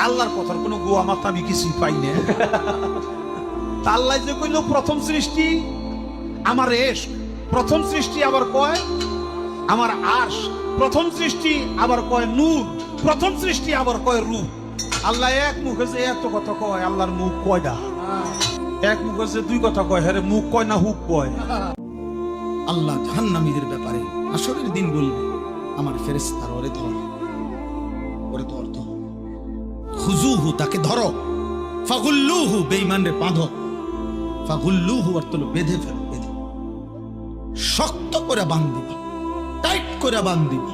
আল্লাহর কথার কোনো গোয়া মাথা আমি কিছুই পাই না। আল্লাহ যে কইল প্রথম সৃষ্টি আমার এশ, প্রথম সৃষ্টি আবার কয় আমার আশ, প্রথম সৃষ্টি আবার কয় নূর, প্রথম সৃষ্টি আবার কয় রূপ। আল্লাহ এক মুখে যে এত কথা কয়, আল্লাহর মুখ কয়টা? এক মুখে যে দুই কথা কয়, হ্যাঁ মুখ কয় না হুক কয়? আল্লাহ জাহান্নামীদের ব্যাপারে আসরের দিন বলবে, আমার ফেরেশতারা ওরে ধর, ওরে ধর, ধর, খুজুহু, তাকে ধরো, ফাগুল্লুহু, বেঈমানরে বাঁধো, ফাগুল্লুহু অর্থ হলো বেঁধে ফেলো, বেঁধে শক্ত করে বাঁধ দিবা, টাইট করে বাঁধ দিবা।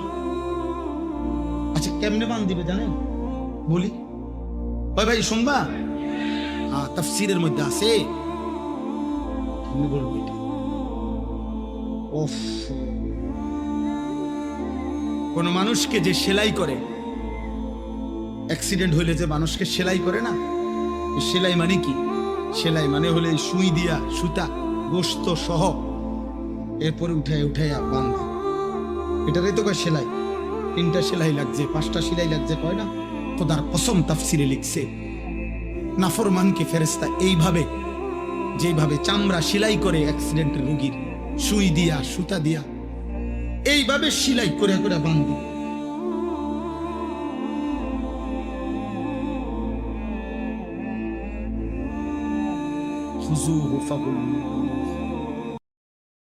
আচ্ছা কেমনে বাঁধ দিবে জানেন? বলি, ওই ভাই শুনবা, তাফসীরের মধ্যে আছে, বলবো এটা। কোন মানুষকে যে সেলাই করে, অ্যাক্সিডেন্ট হইলে যে মানুষকে সেলাই করে না, সেলাই মানে কি? সেলাই মানে হলে সুই দিয়া সুতা গোস্ত সহ এরপরে উঠাইয়া বাঁধা, এটারই তো কয় সেলাই। 3টা সেলাই লাগছে, 5টা সেলাই লাগছে, কয় না? খোদার কসম তাফসিরে লিখছে, নাফরমানকে ফেরেশতা এইভাবে, যেভাবে চামড়া সেলাই করে অ্যাক্সিডেন্টের রোগীর, সুই দিয়া সুতা দিয়া এইভাবে সেলাই করে করে বাঁধি। খুজুহু ফাগুল্লুহু